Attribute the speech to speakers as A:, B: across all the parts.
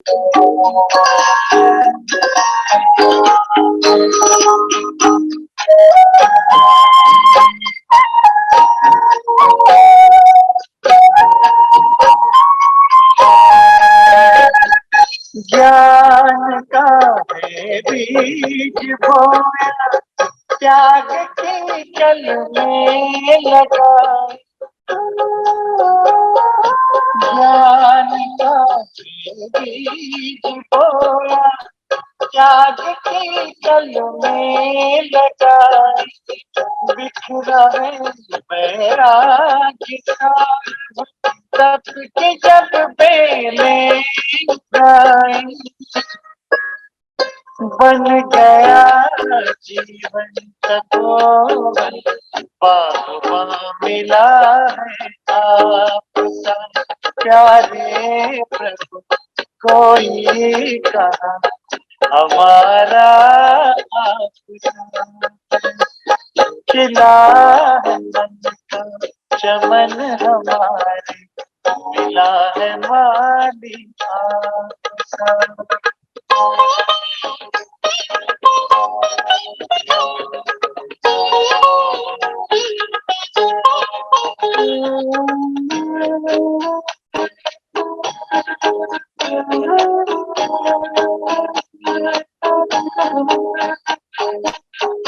A: ज्ञान का है बीज बोया, त्याग के जल में लगा। ज्ञान का है बीज बोया, त्याग के जल में लगा। बिखरा है वैराग्य का, तप के जब बेले गाए। बन गया जीवन तपोवन, बागबान मिला है आपका। प्यारे प्रभु कोई कहा, हमारा आपका। खिला है मन का चमन हमारे, मिला है माली आपका।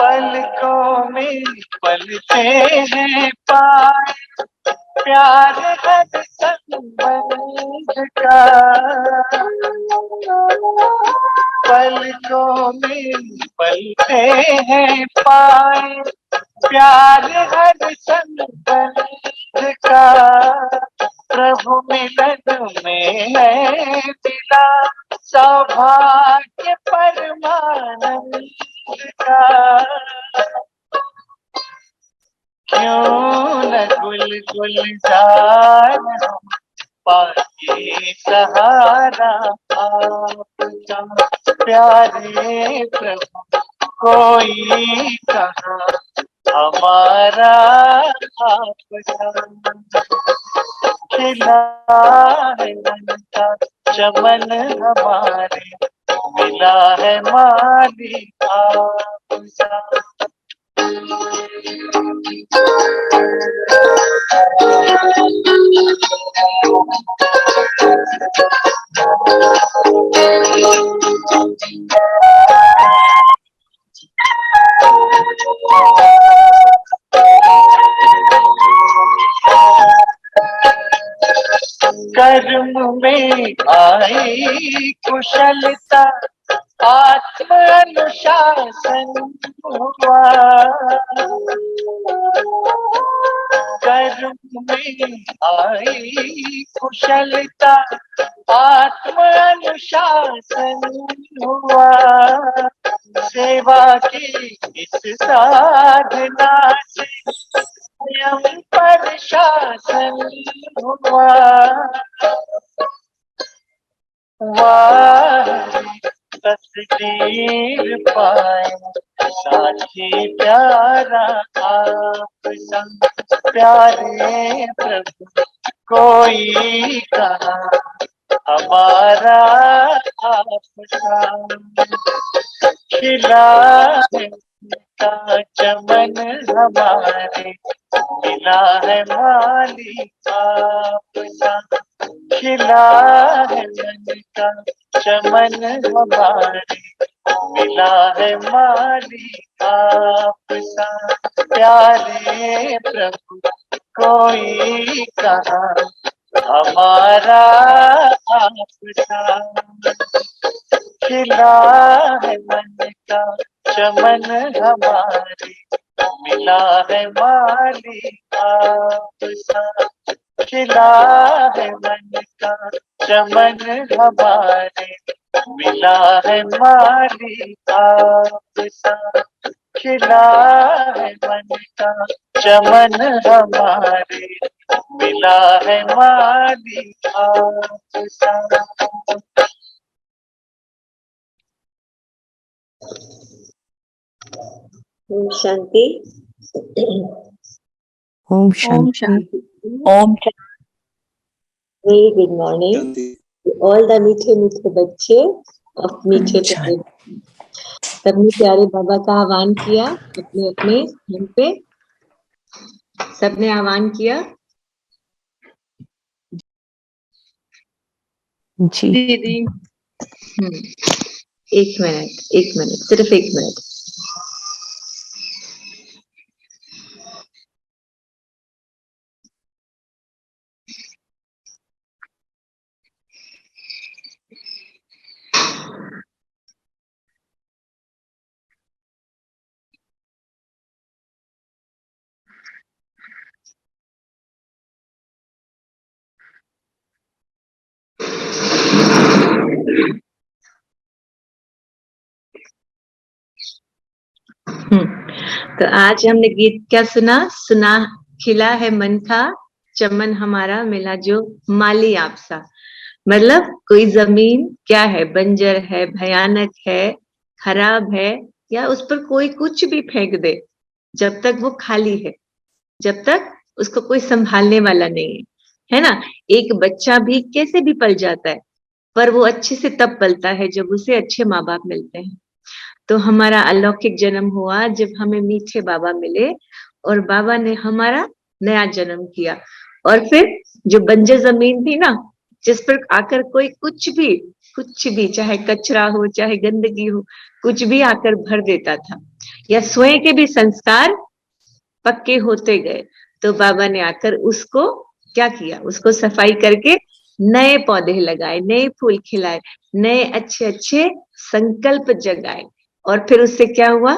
A: पलकों में पलते हैं पाए, प्यार हर संबंध का। पलकों में पलते हैं पाए, प्यार हर संबंध का। प्रभु मिलन में है मिला, सौभाग्य परमानंद का। क्यों न गुल गुलजार हो, पाए सहारा आपका। प्यारे प्रभु कोई कहा, हमारा आपका। खिला है मन का चमन हमारे, मिला है माली आपका। कर्म में आई कुशलता, आत्म अनुशासन हुआ। कर्म में आई कुशलता, आत्म अनुशासन हुआ। सेवा की इस साधना से स्वयं पर शासन हुआ। वाह तस्वीर पाए, साथी प्यारा आपका। प्यारे प्रभु कोई कहा, हमारा आपका। खिला है का चमन हमारे, मिला है माली आपका। खिला है मन का चमन हमारे, मिला है माली आपका। प्यारे प्रभु कोई कहा, हमारा आपका। खिला है मन का चमन हमारे, मिला है माली आपका। खिला है मन का चमन हमारे, मिला है माली आपका। खिला है मन का चमन हमारे, मिला है माली आपका।
B: Om Shanti.
C: Om Shanti.
B: Om Shanti. Very good morning. All the मीठे मीठे बच्चे और मीठे प्यारे, सबने प्यारे बाबा का आह्वान किया अपने अपने स्थान पे, सबने आह्वान किया।
C: जी
A: दीदी
B: एक मिनट, सिर्फ 1 मिनट। तो आज हमने गीत क्या सुना, खिला है मन का चमन हमारा, मिला जो माली आपसा। मतलब कोई जमीन क्या है, बंजर है, भयानक है, खराब है, या उस पर कोई कुछ भी फेंक दे, जब तक वो खाली है, जब तक उसको कोई संभालने वाला नहीं है ना। एक बच्चा भी कैसे भी पल जाता है, पर वो अच्छे से तब पलता है जब उसे अच्छे माँ बाप मिलते हैं। तो हमारा अलौकिक जन्म हुआ जब हमें मीठे बाबा मिले और बाबा ने हमारा नया जन्म किया। और फिर जो बंजर जमीन थी ना, जिस पर आकर कोई कुछ भी चाहे कचरा हो, चाहे गंदगी हो, कुछ भी आकर भर देता था, या स्वयं के भी संस्कार पक्के होते गए, तो बाबा ने आकर उसको क्या किया, उसको सफाई करके नए पौधे लगाए, नए फूल खिलाए, नए अच्छे अच्छे संकल्प जगाए। और फिर उससे क्या हुआ,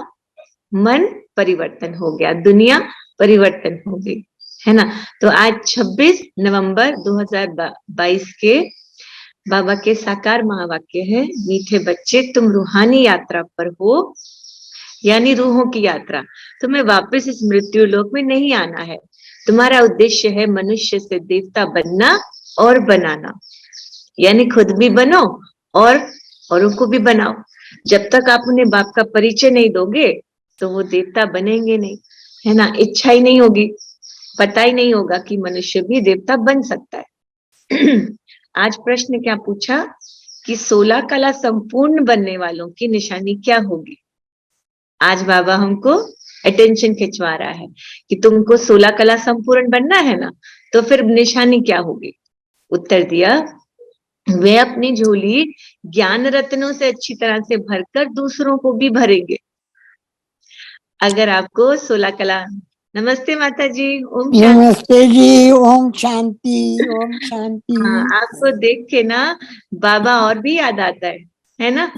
B: मन परिवर्तन हो गया, दुनिया परिवर्तन हो गई, है ना। तो आज 26 नवंबर 2022 के बाबा के साकार महावाक्य है, मीठे बच्चे तुम रूहानी यात्रा पर हो, यानी रूहों की यात्रा। तुम्हें वापस इस मृत्यु लोक में नहीं आना है। तुम्हारा उद्देश्य है मनुष्य से देवता बनना और बनाना, यानी खुद भी बनो और औरों को भी बनाओ। जब तक आप उन्हें बाप का परिचय नहीं दोगे तो वो देवता बनेंगे नहीं, है ना। इच्छा ही नहीं होगी, पता ही नहीं होगा कि मनुष्य भी देवता बन सकता है। आज प्रश्न क्या पूछा कि 16 कला संपूर्ण बनने वालों की निशानी क्या होगी। आज बाबा हमको अटेंशन खिंचवा रहा है कि तुमको 16 कला संपूर्ण बनना है ना, तो फिर निशानी क्या होगी। उत्तर दिया, वे अपनी झोली ज्ञान रत्नों से अच्छी तरह से भरकर दूसरों को भी भरेंगे। अगर आपको 16 कला, नमस्ते माता जी, ओम शांति।
C: नमस्ते जी, ओम शांति, ओम शांति।
B: हाँ, आपको देख के ना बाबा और भी याद आता है ना।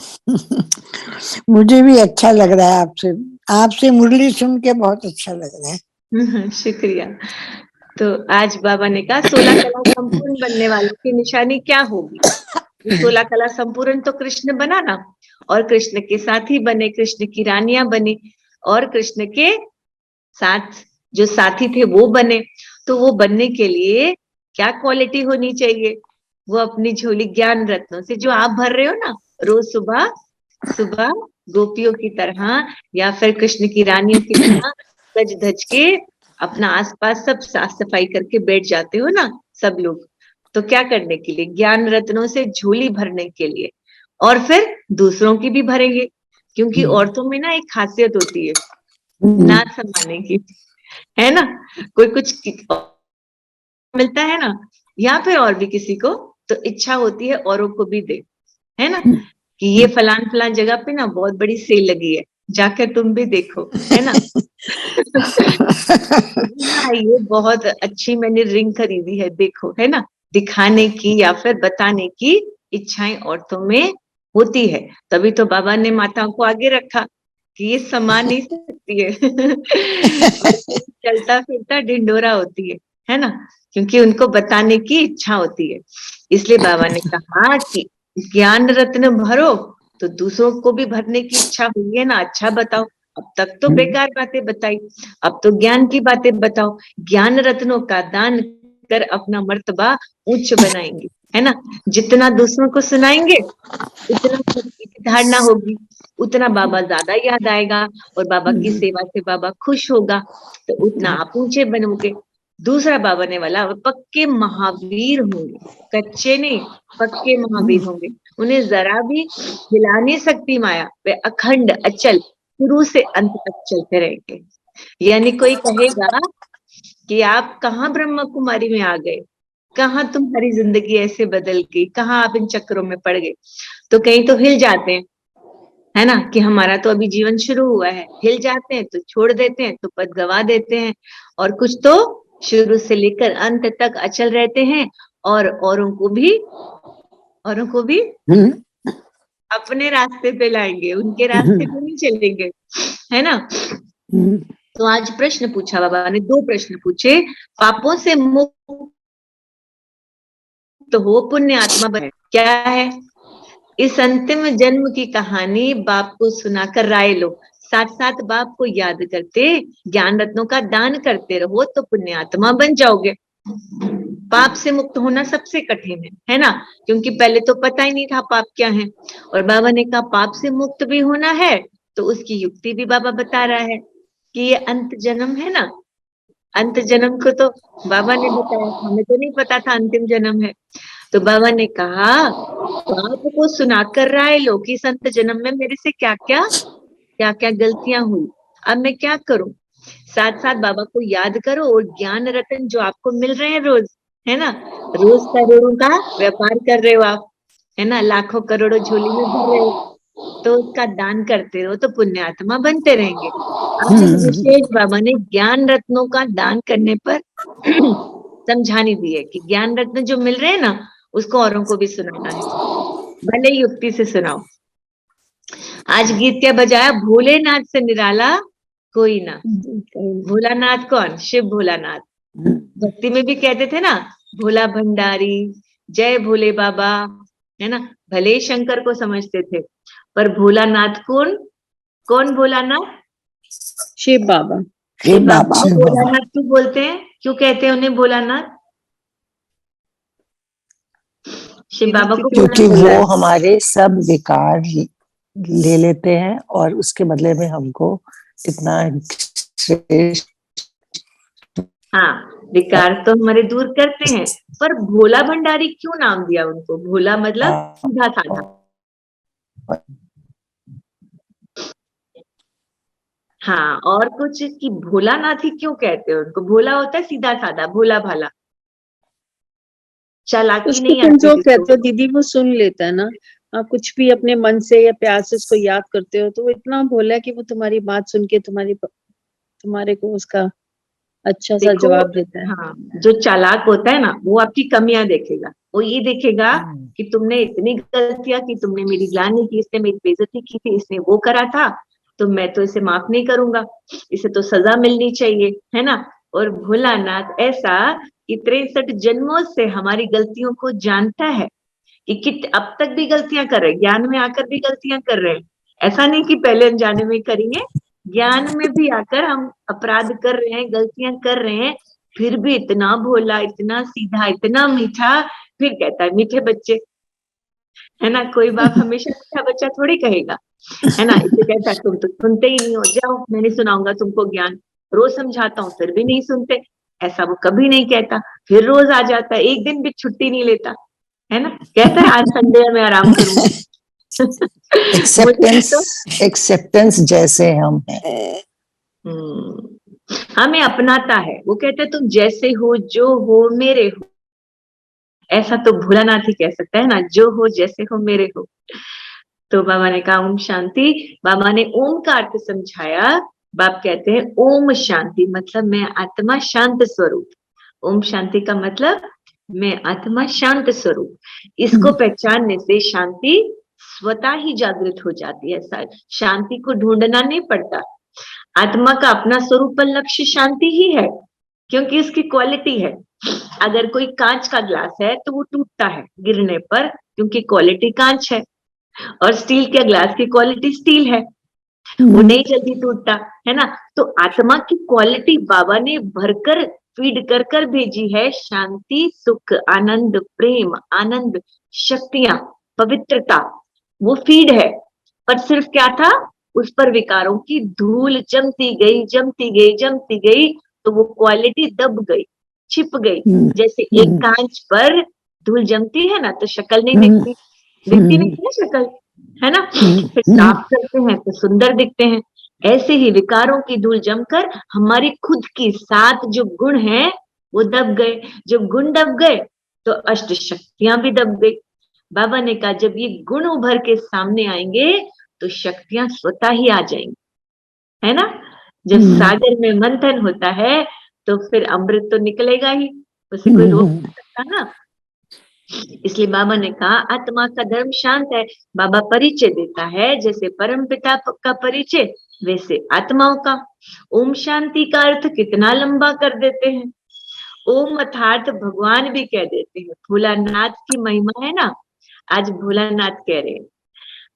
C: मुझे भी अच्छा लग रहा है आपसे मुरली सुन के बहुत अच्छा लग रहा है।
B: शुक्रिया। तो आज बाबा ने कहा 16 कला संपूर्ण बनने वालों की निशानी क्या होगी। 16 कला संपूर्ण तो कृष्ण बना ना, और कृष्ण के साथ ही बने, कृष्ण की रानियां बनी, और कृष्ण के साथ जो साथी थे वो बने। तो वो बनने के लिए क्या क्वालिटी होनी चाहिए, वो अपनी झोली ज्ञान रत्नों से, जो आप भर रहे हो ना रोज सुबह सुबह गोपियों की तरह या फिर कृष्ण की रानियों की तरह सज धज के अपना आसपास सब साफ सफाई करके बैठ जाते हो ना सब लोग। तो क्या करने के लिए, ज्ञान रत्नों से झोली भरने के लिए, और फिर दूसरों की भी भरेंगे, क्योंकि औरतों में ना एक खासियत होती है ना समाने की, है ना। कोई कुछ मिलता है ना, या फिर और भी किसी को, तो इच्छा होती है औरों को भी दे, है ना, कि ये फलान फलान जगह पे ना बहुत बड़ी सेल लगी है, जाकर तुम भी देखो, है ना। ये बहुत अच्छी मैंने रिंग खरीदी है, देखो, है ना। दिखाने की या फिर बताने की इच्छाएं औरतों में होती है, तभी तो बाबा ने माताओं को आगे रखा कि ये समा नहीं सकती है। और चलता फिरता ढिंडोरा होती है ना, क्योंकि उनको बताने की इच्छा होती है। इसलिए बाबा ने कहा कि ज्ञान रत्न भरो, तो दूसरों को भी भरने की इच्छा हुई है ना, अच्छा बताओ। अब तक तो बेकार बातें बताई, अब तो ज्ञान की बातें बताओ। ज्ञान रत्नों का दान कर अपना मर्तबा उच्च बनाएंगे, है ना। जितना दूसरों को सुनाएंगे उतना धारणा होगी, उतना बाबा ज्यादा याद आएगा, और बाबा की सेवा से बाबा खुश होगा, तो उतना आप ऊंचे बनोगे। दूसरा बाबा ने वाला वो पक्के महावीर होंगे, कच्चे नहीं, पक्के महावीर होंगे। उन्हें जरा भी हिला नहीं सकती माया, वे अखंड अचल शुरू से अंत तक चलते रहेंगे। यानी कोई कहेगा कि आप कहाँ ब्रह्मा कुमारी में आ गए, कहाँ तुम्हारी जिंदगी ऐसे बदल गई, कहाँ आप इन चक्करों में पड़ गए, तो कहीं तो हिल जाते हैं, है ना, कि हमारा तो अभी जीवन शुरू हुआ है, हिल जाते हैं तो छोड़ देते हैं, तो पद गवा देते हैं, और कुछ तो शुरू से लेकर अंत तक अचल रहते हैं, और औरों को भी अपने रास्ते पे लाएंगे, उनके रास्ते पे नहीं चलेंगे, है ना। तो आज प्रश्न पूछा बाबा ने, 2 प्रश्न पूछे, पापों से मुक्त हो पुण्य आत्मा बने, क्या है इस अंतिम जन्म की कहानी, बाप को सुनाकर राय लो, साथ साथ बाप को याद करते ज्ञान रत्नों का दान करते रहो, तो पुण्य आत्मा बन जाओगे। पाप से मुक्त होना सबसे कठिन है ना, क्योंकि पहले तो पता ही नहीं था पाप क्या है, और बाबा ने कहा पाप से मुक्त भी होना है, तो उसकी युक्ति भी बाबा बता रहा है कि ये अंत जन्म है ना, अंत जन्म को तो बाबा ने बताया, हमें तो नहीं पता था अंतिम जन्म है। तो बाबा ने कहा बाप को सुनाकर राय लो कि इस अंत जन्म में मेरे से क्या क्या गलतियां हुई, अब मैं क्या करूं। साथ साथ बाबा को याद करो, और ज्ञान रतन जो आपको मिल रहे हैं रोज, है ना, रोज करोड़ों का व्यापार कर रहे हो आप, है ना, लाखों करोड़ों झोली में भर रहे हो, तो उसका दान करते रहो, तो पुण्य आत्मा बनते रहेंगे। आज विशेष बाबा ने ज्ञान रत्नों का दान करने पर समझानी दी है कि ज्ञान रत्न जो मिल रहे हैं ना, उसको औरों को भी सुनाना है, भले ही युक्ति से सुनाओ। आज गीत क्या बजाया, भोलेनाथ से निराला कोई ना। भोलानाथ कौन, शिव भोलानाथ। भक्ति में भी कहते थे ना, भोला भंडारी, जय भोले बाबा, है ना, भले शंकर को समझते थे, पर भोलानाथ कौन भोलानाथ,
D: शिव बाबा।
C: शिव बाबा
B: भोलानाथ क्यों बोलते हैं, क्यों कहते हैं उन्हें भोलानाथ, शिव बाबा को
E: क्योंकि वो हमारे सब विकार ले लेते हैं और उसके बदले में हमको इतना श्रेष्ठ,
B: हाँ, विकार तो हमारे दूर करते हैं, पर भोला भंडारी क्यों नाम दिया उनको, भोला मतलब सीधा साधा, हाँ, और कुछ कि भोलानाथ ही क्यों कहते हैं उनको, भोला होता है सीधा साधा, भोला भाला, चालाकी
D: उसको
B: नहीं
D: तुम
B: आती
D: जो
B: जिसको।
D: कहते हो दीदी वो सुन लेता है ना, आप कुछ भी अपने मन से या प्यार से उसको याद करते हो, तो वो इतना भोला है कि वो तुम्हारी बात सुन के तुम्हारे को उसका अच्छा सा जवाब देता है।
B: हाँ, जो चालाक होता है ना, वो आपकी कमियां देखेगा, वो ये देखेगा कि तुमने इतनी गलतियां की, तुमने मेरी ग्लानि की, इसने मेरी बेइज्जती की थी, इसने वो करा था, तो मैं तो इसे माफ नहीं करूंगा, इसे तो सजा मिलनी चाहिए, है ना। और भोलानाथ ऐसा कि 63 जन्मों से हमारी गलतियों को जानता है, कि अब तक भी गलतियां कर रहे हैं, ज्ञान में आकर भी गलतियां कर रहे हैं, ऐसा नहीं कि पहले अनजाने में करेंगे, ज्ञान में भी आकर हम अपराध कर रहे हैं, गलतियां कर रहे हैं, फिर भी इतना भोला, इतना सीधा, इतना मीठा, फिर कहता है मीठे बच्चे, है ना, कोई बाप हमेशा मीठा बच्चा थोड़ी कहेगा, है ना, इसे कहता है तुम तो सुनते ही नहीं हो, जाओ मैं नहीं सुनाऊंगा तुमको ज्ञान, रोज समझाता हूँ फिर भी नहीं सुनते, ऐसा वो कभी नहीं कहता, फिर रोज आ जाता है, एक दिन भी छुट्टी नहीं लेता, है ना, कहता है आज संडे है मैं आराम करूंगा।
E: एक्सेप्टेंस जैसे हम हैं,
B: हमें अपनाता है, वो कहता है तुम जैसे हो, जो हो मेरे हो, ऐसा तो भोलानाथ ही कह सकता है ना, जो हो जैसे हो मेरे हो। तो बाबा ने कहा ओम शांति, बाबा ने ओम का अर्थ समझाया, बाप कहते हैं ओम शांति मतलब मैं आत्मा शांत स्वरूप, ओम शांति का मतलब मैं आत्मा शांत स्वरूप, इसको पहचानने से शांति स्वतः ही जागृत हो जाती है, शांति को ढूंढना नहीं पड़ता, आत्मा का अपना स्वरूप पर लक्ष्य शांति ही है, क्योंकि इसकी क्वालिटी है। अगर कोई कांच का ग्लास है तो वो टूटता है गिरने पर, क्योंकि क्वालिटी कांच है, और स्टील के ग्लास की क्वालिटी स्टील है, वो नहीं जल्दी टूटता, है ना। तो आत्मा की क्वालिटी बाबा ने भरकर फीड कर कर भेजी है, शांति, सुख, आनंद, प्रेम, आनंद, शक्तियां, पवित्रता, वो फीड है, पर सिर्फ क्या था, उस पर विकारों की धूल जमती गई, जमती गई, जमती गई, तो वो क्वालिटी दब गई, छिप गई।
C: हम्म,
B: जैसे एक कांच पर धूल जमती है ना तो शक्ल नहीं दिखती, दिखती नहीं है शक्ल, है ना। फिर साफ करते हैं तो सुंदर दिखते हैं। ऐसे ही विकारों की धूल जमकर हमारी खुद की 7 जो गुण हैं वो दब गए। जब गुण दब गए तो अष्ट शक्तियां भी दब गई। बाबा ने कहा जब ये गुण उभर के सामने आएंगे तो शक्तियां स्वतः ही आ जाएंगी, है ना। जब सागर में मंथन होता है तो फिर अमृत तो निकलेगा ही, उसे कोई रोक नहीं सकता ना। इसलिए बाबा ने कहा आत्मा का धर्म शांत है। बाबा परिचय देता है जैसे परम पिता का परिचय वैसे आत्माओं का। ओम शांति का अर्थ कितना लंबा कर देते हैं। ओम अर्थात भगवान भी कह देते हैं। भोलानाथ की महिमा है ना, आज भोलानाथ कह रहे हैं।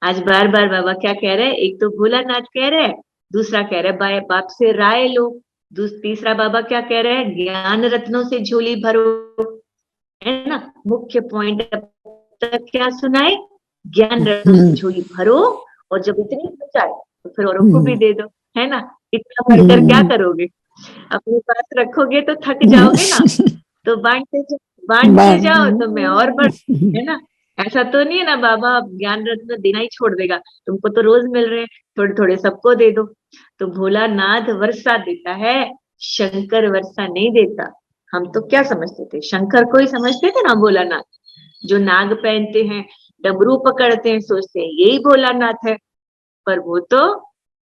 B: आज बार बार बाबा क्या कह रहे हैं, एक तो भोलानाथ कह रहे हैं, दूसरा कह रहे हैं बाप से राय लो, तीसरा बाबा क्या कह रहे हैं, ज्ञान रत्नों से झोली भरो, है ना। मुख्य पॉइंट अब तक क्या सुनाए, ज्ञान रत्नों से झोली भरो और जब इतनी जाए तो फिर औरों को भी दे दो, है ना। इतना भरकर क्या करोगे, अपने पास रखोगे तो थक जाओगे ना, तो बांटते जाओ तो मैं और बढ़, है ना। ऐसा तो नहीं है ना बाबा अब ज्ञान रत्न देना ही छोड़ देगा, तुमको तो रोज मिल रहे हैं, थोड़े थोड़े सबको दे दो। तो भोलानाथ वर्षा देता है, शंकर वर्षा नहीं देता। हम तो क्या समझते थे, शंकर को ही समझते थे ना भोलानाथ, जो नाग पहनते हैं, डमरू पकड़ते हैं, सोचते हैं यही भोलानाथ है, पर वो तो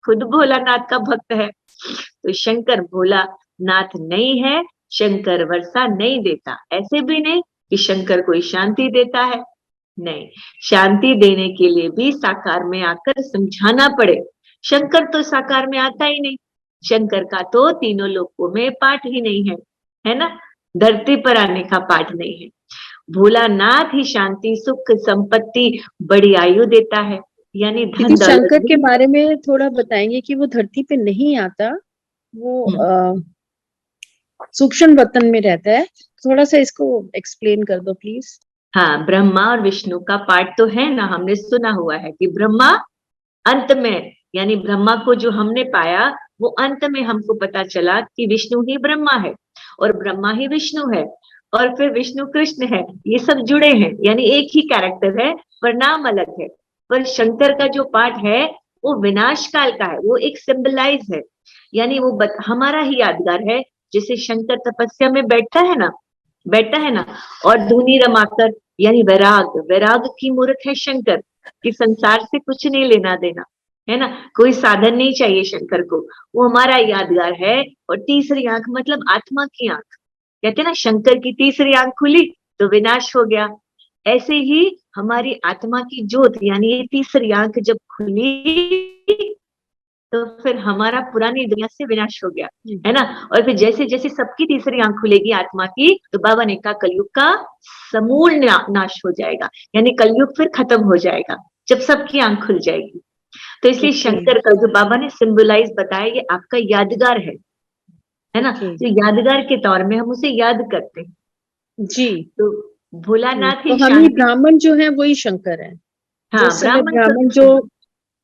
B: खुद भोलानाथ का भक्त है। तो शंकर भोलानाथ नहीं है, शंकर वर्षा नहीं देता। ऐसे भी नहीं कि शंकर कोई शांति देता है, नहीं, शांति देने के लिए भी साकार में आकर समझाना पड़े। शंकर तो साकार में आता ही नहीं, शंकर का तो तीनों लोकों में पाठ ही नहीं है ना, धरती पर आने का पाठ नहीं है। भोलानाथ ही शांति सुख संपत्ति बड़ी आयु देता है, यानी धन
D: दीदी
B: दौलत
D: शंकर के
B: भी।
D: बारे में थोड़ा बताएंगे कि वो धरती पे नहीं आता, वो सूक्ष्म वतन में रहता है, थोड़ा सा इसको एक्सप्लेन कर दो प्लीज।
B: हाँ, ब्रह्मा और विष्णु का पाठ तो है ना, हमने सुना हुआ है कि ब्रह्मा अंत में, यानी ब्रह्मा को जो हमने पाया वो अंत में हमको पता चला कि विष्णु ही ब्रह्मा है और ब्रह्मा ही विष्णु है और फिर विष्णु कृष्ण है, ये सब जुड़े हैं, यानी एक ही कैरेक्टर है पर नाम अलग है। पर शंकर का जो पाठ है वो विनाश काल का है, वो एक सिंबलाइज है, यानी वो हमारा ही यादगार है। जैसे शंकर तपस्या में बैठता है ना और धुनी रमाकर, यानी वैराग की मूर्त है शंकर, कि संसार से कुछ नहीं लेना देना, है ना, कोई साधन नहीं चाहिए शंकर को, वो हमारा यादगार है। और तीसरी आंख मतलब आत्मा की आंख, कहते हैं ना शंकर की तीसरी आंख खुली तो विनाश हो गया। ऐसे ही हमारी आत्मा की ज्योत यानी ये तीसरी आंख जब खुली तो फिर हमारा पुरानी दुनिया से विनाश हो गया, है ना। और फिर जैसे जैसे सबकी तीसरी आंख खुलेगी आत्मा की, तो बाबा ने कहा कलयुग का समूल नाश हो जाएगा, यानी कलयुग फिर खत्म हो जाएगा जब सबकी आंख खुल जाएगी। तो इसलिए शंकर का जो बाबा ने सिंबलाइज बताया ये आपका यादगार है ना, तो यादगार के तौर में हम उसे याद करते हैं
D: जी।
B: तो भोलानाथ
D: तो
B: ही
D: हम ही
B: शांति।
D: ब्राह्मण जो है वही शंकर है।
B: हाँ,
D: जिस समय
B: ब्राह्मण
D: ब्राह्मण जो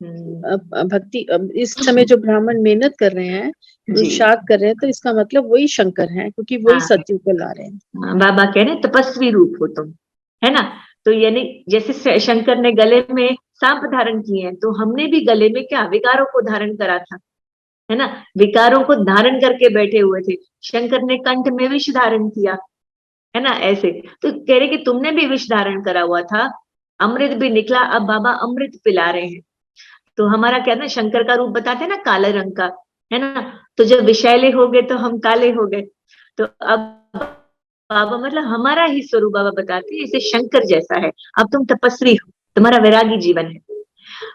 D: भक्ति, इस समय जो ब्राह्मण मेहनत कर रहे हैं, पुरुषार्थ कर रहे हैं, तो इसका मतलब वही शंकर हैं, क्योंकि वही सत्युग को ला रहे हैं।
B: बाबा कह रहे हैं तपस्वी रूप हो तुम, है ना। तो यानी जैसे शंकर ने गले में सांप धारण किए हैं, तो हमने भी गले में क्या विकारों को धारण करा था, है ना, विकारों को धारण करके बैठे हुए थे। शंकर ने कंठ में विष धारण किया, है ना। ऐसे तो कह रहे कि तुमने भी विष धारण करा हुआ था, अमृत भी निकला, अब बाबा अमृत पिला रहे हैं। तो हमारा क्या ना, शंकर का रूप बताते हैं ना काले रंग का, है ना। तो जब विषैले हो गए तो हम काले हो गए, तो अब बाबा मतलब हमारा ही स्वरूप बाबा बताते हैं, इसे शंकर जैसा है। अब तुम तपस्वी हो, तुम्हारा वैरागी जीवन है,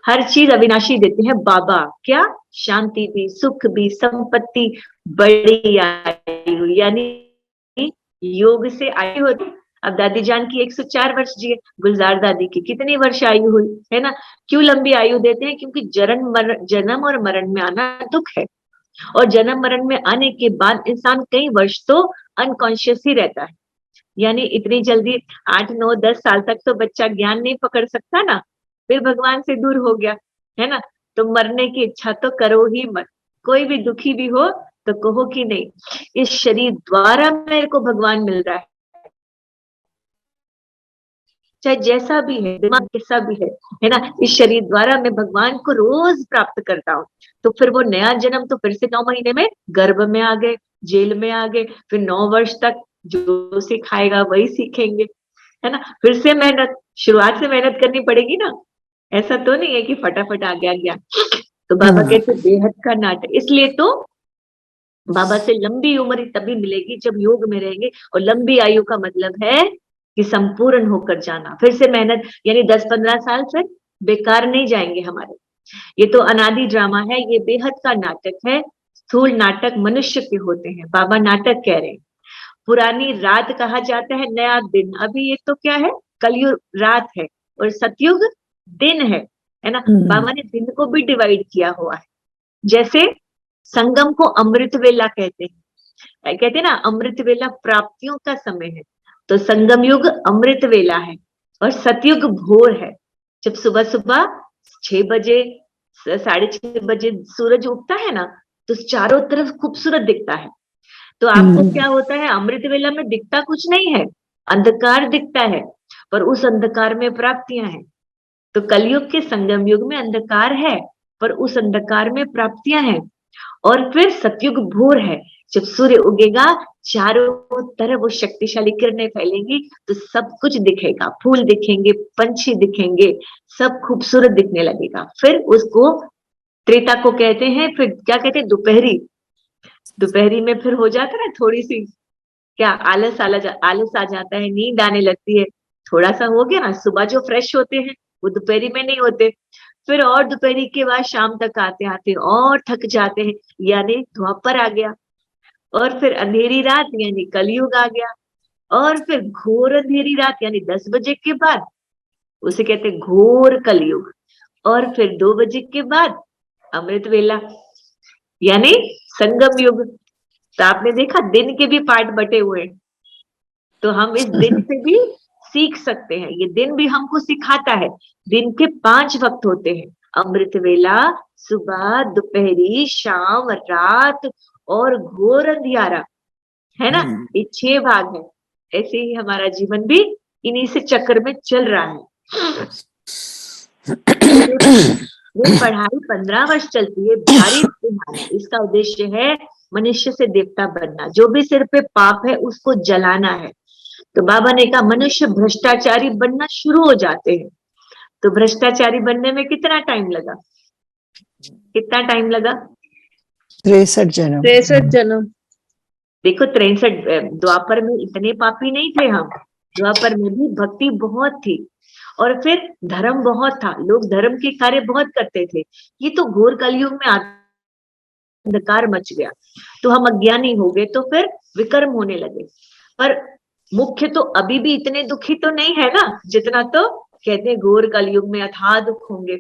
B: हर चीज अविनाशी देते हैं बाबा। क्या, शांति भी, सुख भी, संपत्ति, बड़ी आयु, यानी योग से आयु होती। अब दादी जान की 104 वर्ष जिए, गुलजार दादी की कितनी वर्ष आयु हुई, है ना। क्यों लंबी आयु देते हैं, क्योंकि जन्म और मरण में आना दुख है, और जन्म मरण में आने के बाद इंसान कई वर्ष तो अनकॉन्शियस ही रहता है, यानी इतनी जल्दी 8, 9, 10 साल तक तो बच्चा ज्ञान नहीं पकड़ सकता ना, फिर भगवान से दूर हो गया, है ना। तो मरने की इच्छा तो करो ही मत, कोई भी दुखी भी हो तो कहो कि नहीं इस शरीर द्वारा मेरे को भगवान मिल रहा है, चाहे जैसा भी है, दिमाग कैसा भी है ना, इस शरीर द्वारा मैं भगवान को रोज प्राप्त करता हूँ। तो फिर वो नया जन्म तो फिर से 9 महीने में गर्भ में आ गए, जेल में आ गए, फिर 9 वर्ष तक जो सिखाएगा वही सीखेंगे, है ना। फिर से मेहनत, शुरुआत से मेहनत करनी पड़ेगी ना, ऐसा तो नहीं है कि फटाफट आ गया। तो बाबा कहते बेहद का नाटक, इसलिए तो बाबा से लंबी उम्र तभी मिलेगी जब योग में रहेंगे, और लंबी आयु का मतलब है कि संपूर्ण होकर जाना। फिर से मेहनत, यानी 10-15 साल फिर बेकार नहीं जाएंगे हमारे। ये तो अनादि ड्रामा है, ये बेहद का नाटक है। स्थूल नाटक मनुष्य के होते हैं, बाबा नाटक कह रहे हैं। पुरानी रात कहा जाता है नया दिन, अभी ये तो क्या है, कलयुग रात है और सतयुग दिन है ना। बाबा ने दिन को भी डिवाइड किया हुआ है। जैसे संगम को अमृत वेला कहते हैं ना, अमृत वेला प्राप्तियों का समय है, तो संगम युग अमृत वेला है, और सतयुग भोर है, जब सुबह सुबह 6 बजे 6:30 बजे सूरज उगता है ना, तो चारों तरफ खूबसूरत दिखता है। तो आपको क्या होता है, अमृत वेला में दिखता कुछ नहीं है, अंधकार दिखता है, पर उस अंधकार में प्राप्तियां हैं। तो कलयुग के संगम युग में अंधकार है, पर उस अंधकार में प्राप्तियां हैं। और फिर सतयुग भोर है, जब सूर्य उगेगा, चारों तरफ वो शक्तिशाली किरणें फैलेंगी, तो सब कुछ दिखेगा, फूल दिखेंगे, पंछी दिखेंगे, सब खूबसूरत दिखने लगेगा। फिर उसको त्रेता को कहते हैं, फिर क्या कहते हैं, दोपहरी। दोपहरी में फिर हो जाता है ना थोड़ी सी, क्या आलस आ जाता है, नींद आने लगती है, थोड़ा सा हो गया ना। सुबह जो फ्रेश होते हैं वो दोपहरी में नहीं होते, फिर और दोपहरी के बाद शाम तक आते आते और थक जाते हैं, यानी द्वापर आ गया। और फिर अंधेरी रात यानी कलयुग आ गया। और फिर घोर अंधेरी रात यानी 10 बजे के बाद, उसे कहते हैं घोर कलयुग। और फिर 2 बजे के बाद अमृत वेला यानी संगम युग। तो आपने देखा दिन के भी पार्ट बटे हुए हैं, तो हम इस दिन से भी सीख सकते हैं, ये दिन भी हमको सिखाता है। दिन के 5 वक्त होते हैं, अमृत वेला, सुबह, दोपहरी, शाम, रात और घोर अंधियारा, है ना। ये 6 भाग है। ऐसे ही हमारा जीवन भी इन्हीं से चक्र में चल रहा है। ये पढ़ाई 15 वर्ष चलती है, भारी इम्तिहान है। इसका उद्देश्य है मनुष्य से देवता बनना, जो भी सिर पे पाप है उसको जलाना है। तो बाबा ने कहा मनुष्य भ्रष्टाचारी बनना शुरू हो जाते हैं। तो भ्रष्टाचारी बनने में कितना टाइम लगा, कितना टाइम लगा?
C: 63 जन्म।
D: 63 जन्म।
B: देखो 63, द्वापर में इतने पापी नहीं थे हम, द्वापर में भी भक्ति बहुत थी, और फिर धर्म बहुत था, लोग धर्म के कार्य बहुत करते थे। ये तो घोर कलयुग में अंधकार मच गया, तो हम अज्ञानी हो गए, तो फिर विकर्म होने लगे। पर मुख्य तो अभी भी इतने दुखी तो नहीं है ना, जितना तो कहते हैं घोर कलयुग में अथाह दुख होंगे।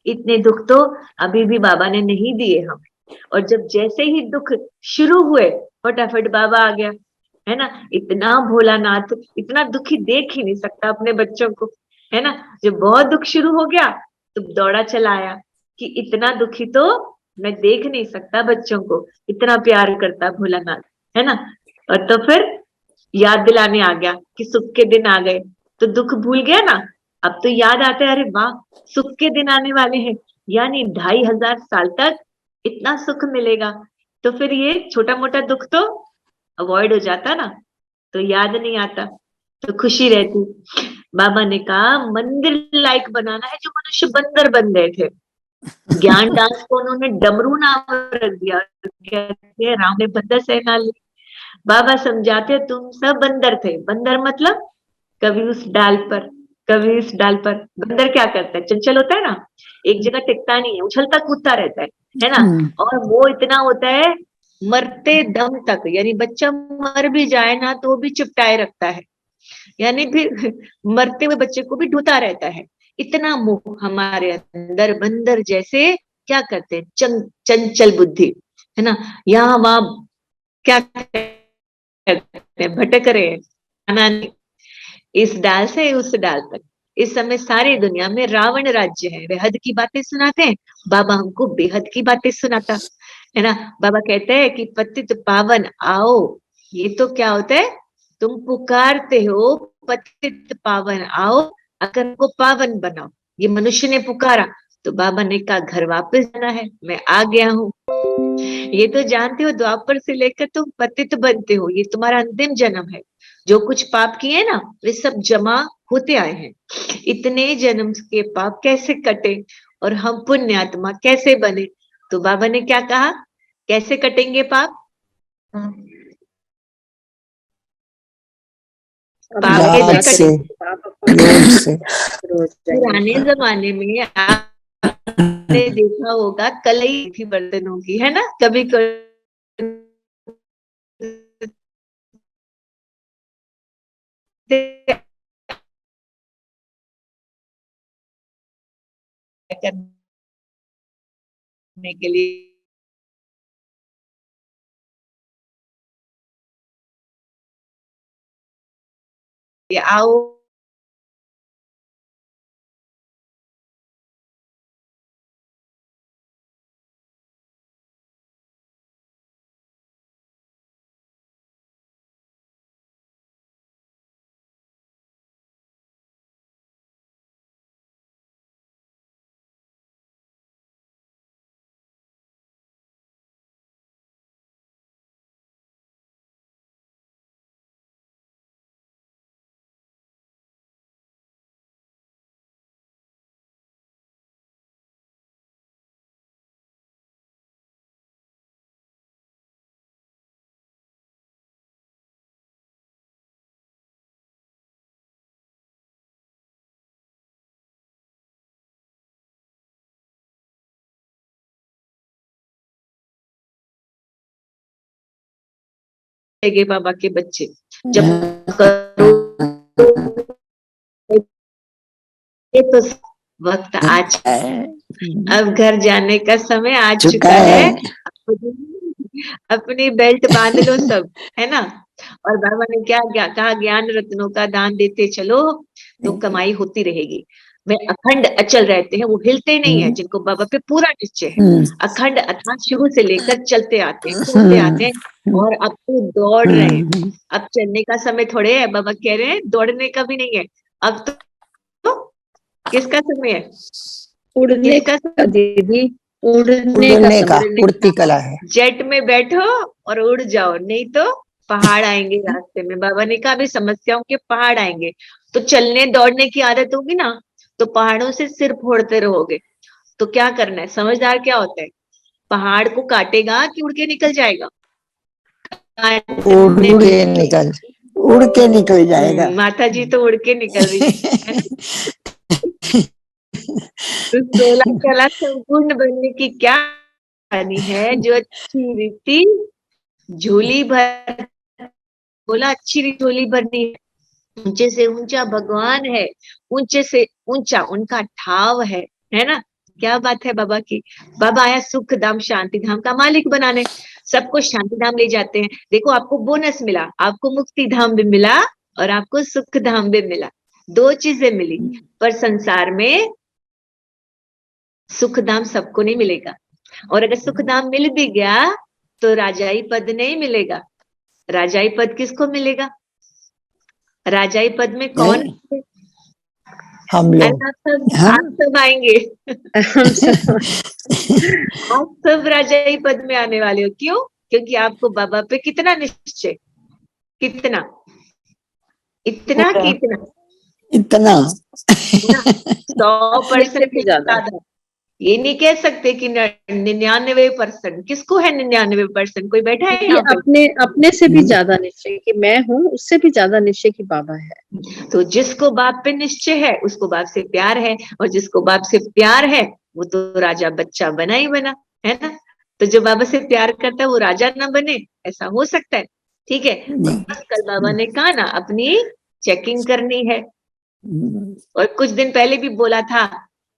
B: इतने दुख तो अभी भी बाबा ने नहीं दिए हमें। और जब जैसे ही दुख शुरू हुए, फटाफट बाबा आ गया, है ना। इतना भोलानाथ इतना दुखी देख ही नहीं सकता अपने बच्चों को, है ना। जब बहुत दुख शुरू हो गया तो दौड़ा चला आया कि इतना दुखी तो मैं देख नहीं सकता बच्चों को, इतना प्यार करता भोलानाथ, है ना। और तो फिर याद दिलाने आ गया कि सुख के दिन आ गए, तो दुख भूल गया ना। अब तो याद आता है, अरे वाह सुख के दिन आने वाले हैं, यानी 2500 साल तक इतना सुख मिलेगा। तो फिर ये छोटा मोटा दुख तो अवॉइड हो जाता ना, तो याद नहीं आता, तो खुशी रहती। बाबा ने कहा मंदिर लायक बनाना है, जो मनुष्य बंदर बन गए थे। ज्ञान दास को उन्होंने डमरू नाम रख दिया, कहते हैं राम ने बंदर सेना ली। बाबा समझाते तुम सब बंदर थे। बंदर मतलब कभी उस डाल पर, कभी इस डाल पर। बंदर क्या करता है, चंचल होता है ना, एक जगह टिकता नहीं है, उछलता कूदता रहता है ना। और वो इतना होता है मरते दम तक, यानी बच्चा मर भी जाए ना तो भी चिपटाए रखता है, यानी फिर मरते हुए बच्चे को भी ढूंढता रहता है। इतना मोह हमारे अंदर, बंदर जैसे क्या करते हैं, चंचल बुद्धि, है ना। यहाँ वहां क्या करते हैं, भटक रहे हैं, आना नहीं, इस डाल से उस डाल तक। इस समय सारी दुनिया में रावण राज्य है, वे हद की बातें सुनाते हैं, बाबा हमको बेहद की बातें सुनाता, है ना। बाबा कहते हैं कि पतित पावन आओ, ये तो क्या होता है, तुम पुकारते हो पतित पावन आओ, अगर को पावन बनाओ। ये मनुष्य ने पुकारा तो बाबा ने कहा घर वापस जाना है, मैं आ गया हूँ। ये तो जानते हो द्वापर से लेकर तुम पतित बनते हो, ये तुम्हारा अंतिम जन्म है। जो कुछ पाप किए ना वे सब जमा होते आए हैं। इतने जन्म के पाप कैसे कटे और हम पुण्यात्मा कैसे बने? तो बाबा ने क्या कहा, कैसे कटेंगे पाप? पाप
E: याद
B: कैसे
E: से,
B: कटेंगे?
E: रोज से।
B: पुराने जमाने में आपने देखा होगा कलई थी बर्तनों की, है ना, कभी करने के लिए आओ, लेंगे बाबा के बच्चे। जब करो ये तो वक्त आज, अब घर जाने का समय आ चुका है। अपनी बेल्ट बांध लो सब, है ना। और बाबा ने क्या कहा, ज्ञान रत्नों का दान देते चलो तो कमाई होती रहेगी। वे अखंड अचल रहते हैं, वो हिलते नहीं है, जिनको बाबा पे पूरा निश्चय है। अखंड अथाह शुरू से लेकर चलते आते हैं, कूदते आते हैं, और अब तो दौड़ रहे हैं। अब चलने का समय थोड़े है, बाबा कह रहे हैं दौड़ने का भी नहीं है। अब तो किसका समय है?
D: उड़ने का दीदी, उड़ने
E: का उड़ती कला है।
B: जेट में बैठो और उड़ जाओ, नहीं तो पहाड़ आएंगे रास्ते में। बाबा ने कहा अभी समस्याओं के पहाड़ आएंगे, तो चलने दौड़ने की आदत होगी ना तो पहाड़ों से सिर फोड़ते रहोगे। तो क्या करना है, समझदार क्या होता है, पहाड़ को काटेगा कि उड़ के निकल जाएगा?
C: उड़ के निकल जाएगा।
B: माता जी तो उड़ के निकल रही है ना। तो 16 कला संपूर्ण बनने की क्या कहानी है? जो अच्छी रीति झोली भर, बोला अच्छी झोली भरनी है। ऊंचे से ऊंचा भगवान है, ऊंचे से ऊंचा उनका ठाव है ना। क्या बात है बाबा की। बाबा आया सुख धाम शांति धाम का मालिक बनाने, सबको शांति धाम ले जाते हैं। देखो आपको बोनस मिला, आपको मुक्ति धाम भी मिला और आपको सुख धाम भी मिला, 2 चीजें मिली। पर संसार में सुख धाम सबको नहीं मिलेगा, और अगर सुख धाम मिल भी गया तो राजाई पद नहीं मिलेगा। राजाई पद किसको मिलेगा? राजाई पद में कौन?
E: हम लोग,
B: आप सब आएंगे। आप सब राजाई पद में आने वाले हो। क्यों? क्योंकि आपको बाबा पे कितना निश्चय, कितना, इतना कि
C: इतना
B: 100% भी ज्यादा। ये नहीं कह सकते कि 99%। किसको है 99%? कोई बैठा है यहाँ पे?
D: अपने से भी ज्यादा निश्चय कि मैं हूँ, उससे भी ज्यादा निश्चय कि बाबा है।
B: तो जिसको बाप पे निश्चय है उसको बाप से प्यार है, और जिसको बाप से प्यार है वो तो राजा बच्चा बना ही बना, है ना। तो जो बाबा से प्यार करता है वो राजा ना बने, ऐसा हो सकता है? ठीक है। कल बाबा ने कहा ना अपनी चेकिंग करनी है, और कुछ दिन पहले भी बोला था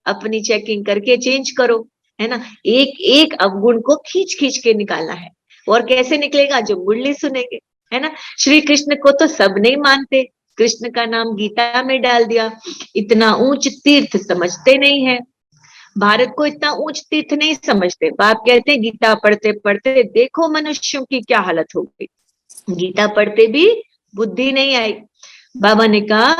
B: अपनी चेकिंग करके चेंज करो, है ना। एक एक अवगुण को खींच खींच के निकालना है। और कैसे निकलेगा? जो मुरली सुनेंगे, है ना। श्री कृष्ण को तो सब नहीं मानते, कृष्ण का नाम गीता में डाल दिया, इतना ऊंच तीर्थ समझते नहीं है। भारत को इतना ऊंच तीर्थ नहीं समझते। बाप कहते हैं गीता पढ़ते पढ़ते देखो मनुष्यों की क्या हालत हो गई, गीता पढ़ते भी बुद्धि नहीं आई। बाबा ने कहा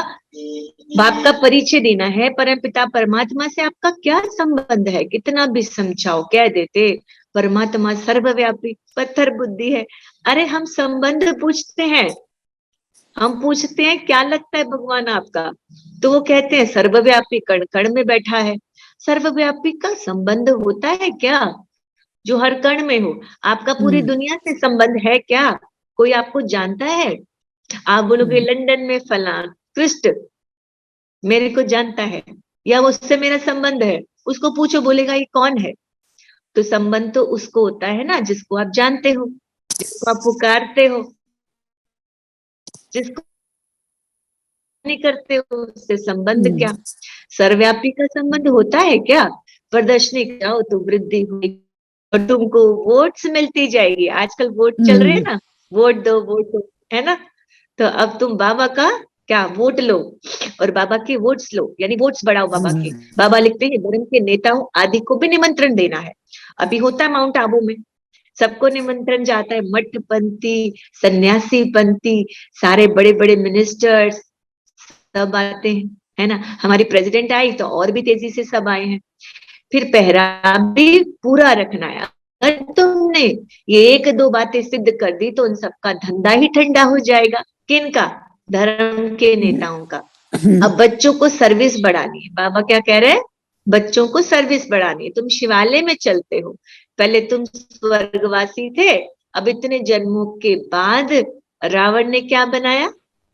B: बाप का परिचय देना है, परमपिता परमात्मा से आपका क्या संबंध है? कितना भी समझाओ कह देते परमात्मा सर्वव्यापी, पत्थर बुद्धि है। अरे हम संबंध पूछते हैं, हम पूछते हैं क्या लगता है भगवान आपका, तो वो कहते हैं सर्वव्यापी कण कण में बैठा है। सर्वव्यापी का संबंध होता है क्या जो हर कण में हो? आपका पूरी दुनिया से संबंध है क्या? कोई आपको जानता है? आप बोलोगे लंदन में फला क्रिस्ट मेरे को जानता है या उससे मेरा संबंध है, उसको पूछो बोलेगा ये कौन है। तो संबंध तो उसको होता है ना जिसको आप जानते हो, जिसको आप पुकारते हो, जिसको नहीं करते हो उससे संबंध क्या? सर्वव्यापी का संबंध होता है क्या? प्रदर्शनी जाओ तो वृद्धि हुई और तुमको वोट्स मिलती जाएगी। आजकल वोट चल रहे हैं ना, वोट दो, है ना? तो अब तुम बाबा का क्या वोट लो और बाबा के वोट्स लो, यानी वोट्स बढ़ाओ बाबा के। बाबा लिखते हैं धर्म के नेताओं आदि को भी निमंत्रण देना है। अभी होता है माउंट आबू में, सबको निमंत्रण जाता है, मठ पंथी, सन्यासी पंथी, सारे बड़े बड़े मिनिस्टर्स सब आते हैं, है ना? हमारी प्रेसिडेंट आई तो और भी तेजी से सब आए हैं। फिर पहरा भी पूरा रखना है। अगर तुमने ये एक दो बातें सिद्ध कर दी तो उन सबका धंधा ही ठंडा हो जाएगा। किनका? धर्म के नेताओं का। अब बच्चों को सर्विस बढ़ानी है। बाबा क्या कह रहे हैं? बच्चों को सर्विस बढ़ानी है। तुम शिवालय में चलते हो, पहले तुम स्वर्गवासी थे, अब इतने जन्मों के बाद रावण ने क्या बनाया,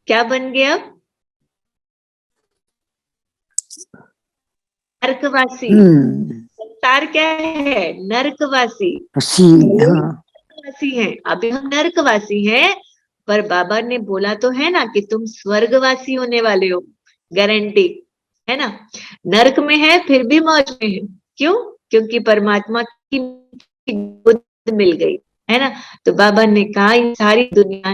B: क्या बन गया? अब नरकवासी। संसार क्या है? नरकवासी। नरकवासी हैं, अभी हम नरकवासी हैं, पर बाबा ने बोला तो है ना कि तुम स्वर्गवासी होने वाले हो, गारंटी है ना? नरक में है फिर भी मौज में है। क्यों? क्योंकि परमात्मा की बुद्ध मिल गई, है ना? तो बाबा ने कहा ये सारी दुनिया,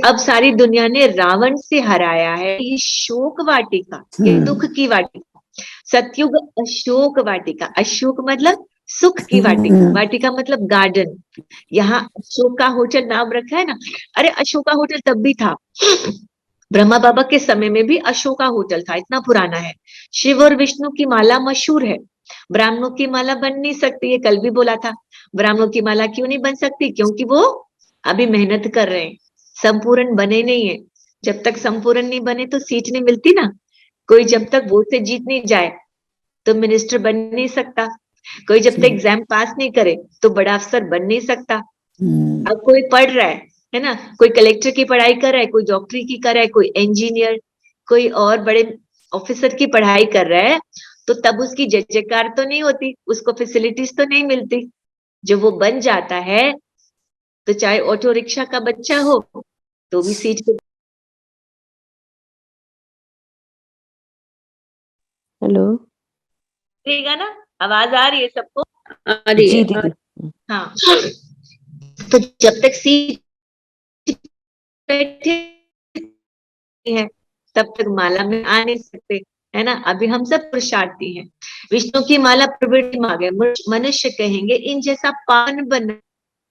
B: अब सारी दुनिया ने रावण से हराया है। ये शोक वाटिका, ये दुख की वाटिका, सतयुग अशोक वाटिका। अशोक मतलब सुख की वाटिका, वाटिका मतलब गार्डन। यहाँ अशोका होटल नाम रखा है ना, अरे अशोका होटल तब भी था, ब्रह्मा बाबा के समय में भी अशोका होटल था, इतना पुराना है। शिव और विष्णु की माला मशहूर है, ब्राह्मणों की माला बन नहीं सकती, ये कल भी बोला था। ब्राह्मणों की माला क्यों नहीं बन सकती? क्योंकि वो अभी मेहनत कर रहे हैं, संपूर्ण बने नहीं है। जब तक संपूर्ण नहीं बने तो सीट नहीं मिलती ना। कोई जब तक वोट से जीत नहीं जाए तो मिनिस्टर बन नहीं सकता, कोई जब तक एग्जाम पास नहीं करे तो बड़ा अफसर बन नहीं सकता। अब कोई पढ़ रहा है ना, कोई कलेक्टर की पढ़ाई कर रहा है, कोई डॉक्टरी की कर रहा है, कोई इंजीनियर, कोई और बड़े ऑफिसर की पढ़ाई कर रहा है, तो तब उसकी जय जयकार तो नहीं होती, उसको फैसिलिटीज तो नहीं मिलती। जब वो बन जाता है तो चाहे ऑटो रिक्शा का बच्चा हो तो भी सीट पे।
E: हेलो,
B: देगा ना? आवाज आ रही है सबको?
D: आ रही
E: जी
D: है।
E: दीदी।
B: हाँ, तो जब तक सीट बैठे हैं तब तक माला में आ नहीं सकते, है ना? अभी हम सब पुरुषार्थी हैं। विष्णु की माला प्रवृत्ति मांग है, मनुष्य कहेंगे इन जैसा पावन बन।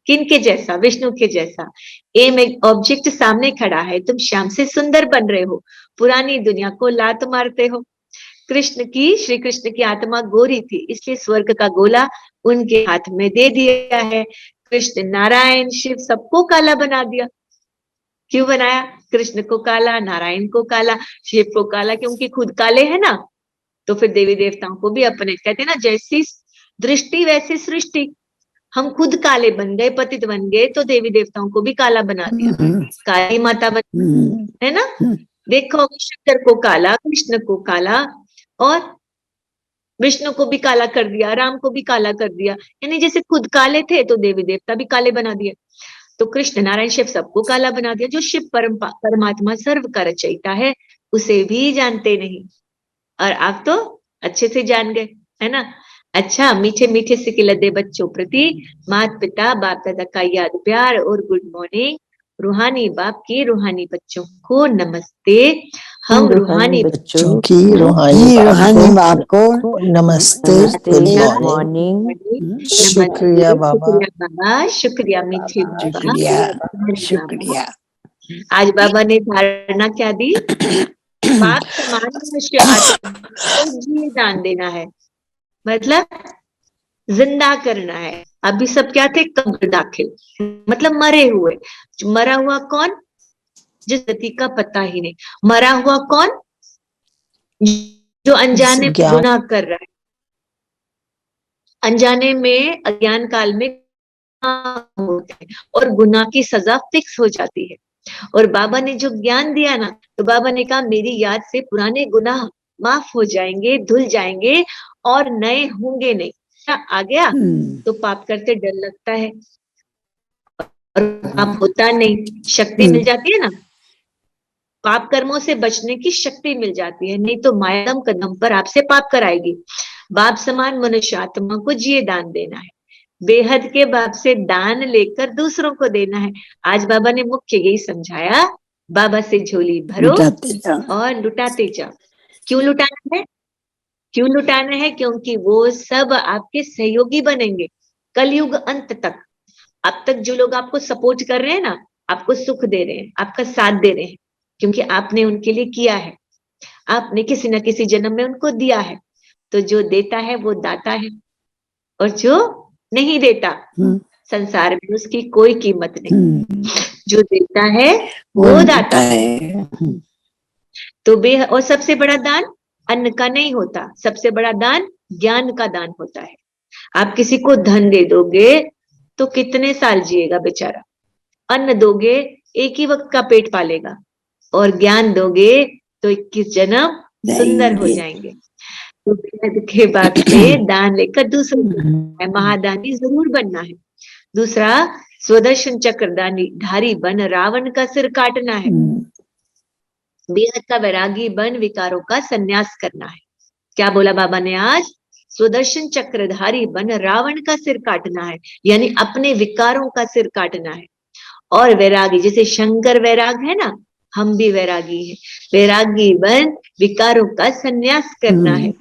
B: किनके जैसा? विष्णु के जैसा। एम एक ऑब्जेक्ट सामने खड़ा है, तुम श्याम से सुंदर बन रहे हो, पुरानी दुनिया को लात मारते हो। कृष्ण की, श्री कृष्ण की आत्मा गोरी थी, इसलिए स्वर्ग का गोला उनके हाथ में दे दिया है। कृष्ण नारायण शिव सबको काला बना दिया। क्यों बनाया? कृष्ण को काला, नारायण को काला, शिव को काला, क्योंकि खुद काले है ना। तो फिर देवी देवताओं को भी अपने, कहते हैं ना जैसी दृष्टि वैसी सृष्टि। हम खुद काले बन गए, पतित बन गए, तो देवी देवताओं को भी काला बना दिया, काली माता बन, है ना? देखो शंकर को काला, कृष्ण को काला, और विष्णु को भी काला कर दिया, राम को भी काला कर दिया। यानी जैसे खुद काले थे तो देवी देवता भी काले बना दिए। तो कृष्ण नारायण शिव सबको काला बना दिया। जो शिव परमात्मा सर्व का रचयिता है उसे भी जानते नहीं, और आप तो अच्छे से जान गए, है ना? अच्छा, मीठे मीठे से खिलते बच्चों प्रति माता पिता बाप दादा का याद प्यार और गुड मॉर्निंग। रूहानी बाप की रूहानी बच्चों को नमस्ते। हम रूहानी
E: बच्चों की
C: की
E: रूहानी
C: रूहानी
E: बाप
C: बाप को
E: नमस्ते, गुड मॉर्निंग, शुक्रिया बाबा,
B: शुक्रिया बाबा, शुक्रिया मीठे बाबा।
C: शुक्रिया
B: धन्यवाद।
C: शुक्रिया।
B: आज बाबा ने धारणा क्या दी? बाप समान मनुष्य आत्मा को जी दान देना है, मतलब जिंदा करना है। अभी सब क्या थे? कब्र दाखिल, मतलब मरे हुए। मरा हुआ कौन? जिस गति का पता ही नहीं। मरा हुआ कौन? जो अनजाने में
E: ज्ञान
B: गुनाह कर रहा है, अनजाने में अज्ञान काल में होते हैं और गुनाह की सजा फिक्स हो जाती है। और बाबा ने जो ज्ञान दिया ना, तो बाबा ने कहा मेरी याद से पुराने गुनाह माफ हो जाएंगे, धुल जाएंगे और नए होंगे नहीं। क्या आ गया? तो पाप करते डर लगता है और पाप होता नहीं, शक्ति मिल जाती है ना, पाप कर्मों से बचने की शक्ति मिल जाती है। नहीं तो माया कदम कदम पर आपसे पाप कराएगी। बाप समान मनुष्य आत्मा को जिए दान देना है, बेहद के बाप से दान लेकर दूसरों को देना है। आज बाबा ने मुख्य यही समझाया, बाबा से झोली भरो
C: लुटाते जाओ।
B: और लुटाते जाओ। क्यों लुटाना है? क्यों लुटाना है? क्योंकि वो सब आपके सहयोगी बनेंगे कलयुग अंत तक। अब तक जो लोग आपको सपोर्ट कर रहे हैं ना, आपको सुख दे रहे हैं, आपका साथ दे रहे हैं, क्योंकि आपने उनके लिए किया है, आपने किसी न किसी जन्म में उनको दिया है। तो जो देता है वो दाता है, और जो नहीं देता संसार में उसकी कोई कीमत नहीं। जो देता है वो दाता है। तो और सबसे बड़ा दान अन्न का नहीं होता, सबसे बड़ा दान ज्ञान का दान होता है। आप किसी को धन दे दोगे तो कितने साल जिएगा बेचारा, अन्न दोगे एक ही वक्त का पेट पालेगा, और ज्ञान दोगे तो 21 जन्म सुंदर हो जाएंगे। तो के बाद से दान लेकर दूसरों को महादानी जरूर बनना है। दूसरा, स्वदर्शन चक्रदानी धारी बन रावण का सिर काटना है। बेहद का वैरागी बन विकारों का संन्यास करना है। क्या बोला बाबा ने आज? स्वदर्शन चक्रधारी बन रावण का सिर काटना है, यानी अपने विकारों का सिर काटना है। और वैरागी, जैसे शंकर वैराग है ना, हम भी वैरागी हैं। वैरागी बन विकारों का संन्यास करना है।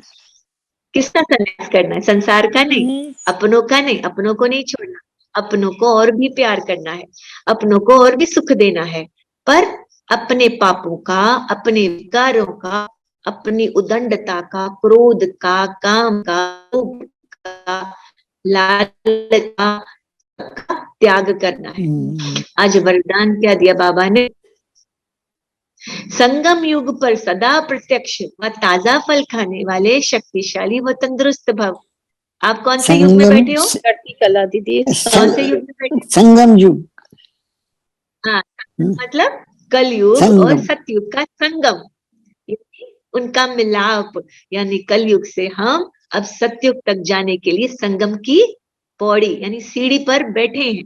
B: किसका संन्यास करना है? संसार का नहीं, अपनों का नहीं, अपनों को नहीं छोड़ना, अपनों को और भी प्यार करना है, अपनों को और भी सुख देना है, पर अपने पापों का, अपने विकारों का, अपनी उदंडता का, क्रोध का, काम का, लालच का त्याग करना है। आज वरदान क्या दिया बाबा ने? संगम युग पर सदा प्रत्यक्ष व ताजा फल खाने वाले शक्तिशाली व तंदुरुस्त भव। आप कौन से युग में बैठे हो?
D: करती कला दीदी,
B: कौन से युग में बैठे?
C: संगम युग।
B: हाँ, मतलब कलयुग और सतयुग का संगम, उनका मिलाप। यानी कलयुग से हम अब सतयुग तक जाने के लिए संगम की पौड़ी यानी सीढ़ी पर बैठे हैं,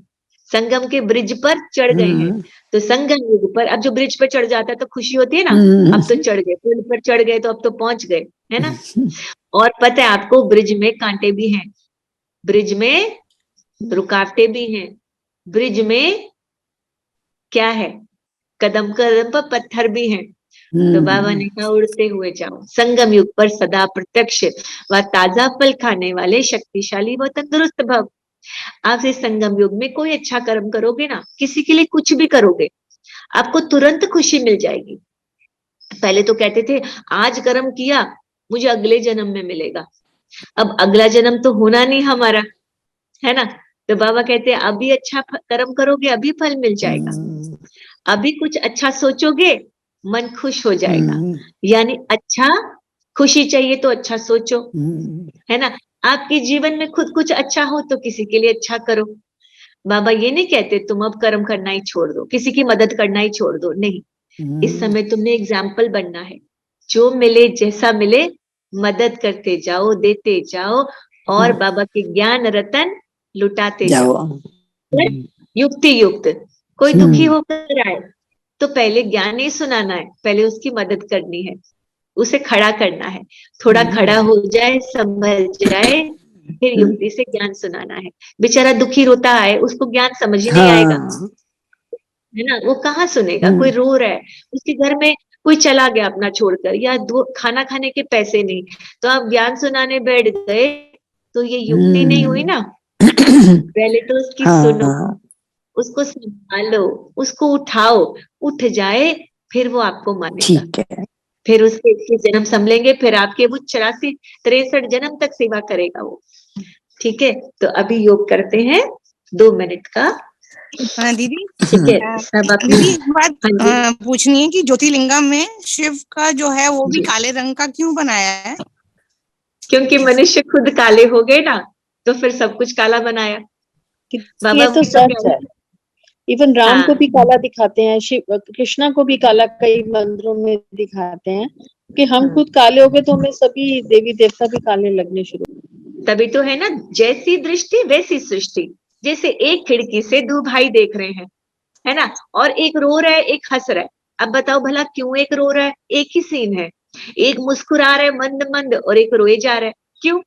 B: संगम के ब्रिज पर चढ़ गए हैं। तो संगम युग पर अब जो ब्रिज पर चढ़ जाता है तो खुशी होती है ना, अब तो चढ़ गए, पुल पर चढ़ गए तो अब तो पहुंच गए, है ना। और पता है आपको, ब्रिज में कांटे भी हैं, ब्रिज में रुकावटें भी हैं, ब्रिज में क्या है, कदम कदम पर पत्थर भी हैं। तो बाबा ने कहा उड़ते हुए जाओ, संगम युग पर सदा प्रत्यक्ष व ताजा फल खाने वाले शक्तिशाली व तंदुरुस्त भव। आप इस संगम युग में कोई अच्छा कर्म करोगे ना, किसी के लिए कुछ भी करोगे, आपको तुरंत खुशी मिल जाएगी। पहले तो कहते थे आज कर्म किया मुझे अगले जन्म में मिलेगा, अब अगला जन्म तो होना नहीं हमारा, है ना। तो बाबा कहते हैं अभी अच्छा कर्म करोगे अभी फल मिल जाएगा, अभी कुछ अच्छा सोचोगे मन खुश हो जाएगा। यानी अच्छा, खुशी चाहिए तो अच्छा सोचो, है ना। आपके जीवन में खुद कुछ अच्छा हो तो किसी के लिए अच्छा करो। बाबा ये नहीं कहते तुम अब कर्म करना ही छोड़ दो, किसी की मदद करना ही छोड़ दो, नहीं। इस समय तुमने एग्जाम्पल बनना है, जो मिले जैसा मिले मदद करते जाओ, देते जाओ, और बाबा के ज्ञान रतन लुटाते जाओ। युक्ति युक्त, कोई दुखी होकर आए तो पहले ज्ञान ही सुनाना है, पहले उसकी मदद करनी है, उसे खड़ा करना है, थोड़ा खड़ा हो जाए, संभल जाए, फिर युक्ति से ज्ञान सुनाना है। बेचारा दुखी रोता है, उसको ज्ञान समझ ही नहीं आएगा, है ना, वो कहाँ सुनेगा। कोई रो रहा है, उसके घर में कोई चला गया अपना छोड़कर, या दो खाना खाने के पैसे नहीं, तो आप ज्ञान सुनाने बैठ गए, तो ये युक्ति नहीं हुई ना। पहले तो उसकी सुनो,
C: हाँ
B: उसको संभालो, उसको उठाओ, उठ जाए, फिर वो आपको मानेगा।
C: ठीक है।
B: फिर उसके 21 जन्म संभलेंगे, फिर आपके वो 84 63 जन्म तक सेवा करेगा वो। ठीक है, तो अभी योग करते हैं 2 मिनट का।
F: हाँ दीदी,
B: ठीक है, सब अपनी,
F: दीदी एक बात
B: हाँ जी
F: पूछनी है कि ज्योतिर्लिंगम में शिव का जो है वो भी
B: जी।
F: काले रंग का क्यों बनाया है?
B: क्योंकि मनुष्य खुद काले हो गए ना, तो फिर सब कुछ काला बनाया। बाबा
D: ये तो
B: वही तो
D: सच
B: कह
D: है।
B: रहे।
D: इवन राम को
B: हाँ
D: भी काला दिखाते हैं, शिव कृष्णा को भी काला कई मंदिरों में दिखाते हैं, कि हम खुद काले हो गए तो हमें सभी देवी देवता भी काले लगने शुरू।
B: तभी तो है ना, जैसी दृष्टि वैसी सृष्टि। जैसे एक खिड़की से 2 भाई देख रहे हैं, है ना, और एक रो रहा है, एक हंस रहा है। अब बताओ भला क्यों एक रो रहा है? एक ही सीन है, एक मुस्कुरा रहा है मंद मंद और एक रोए जा रहा है। क्यों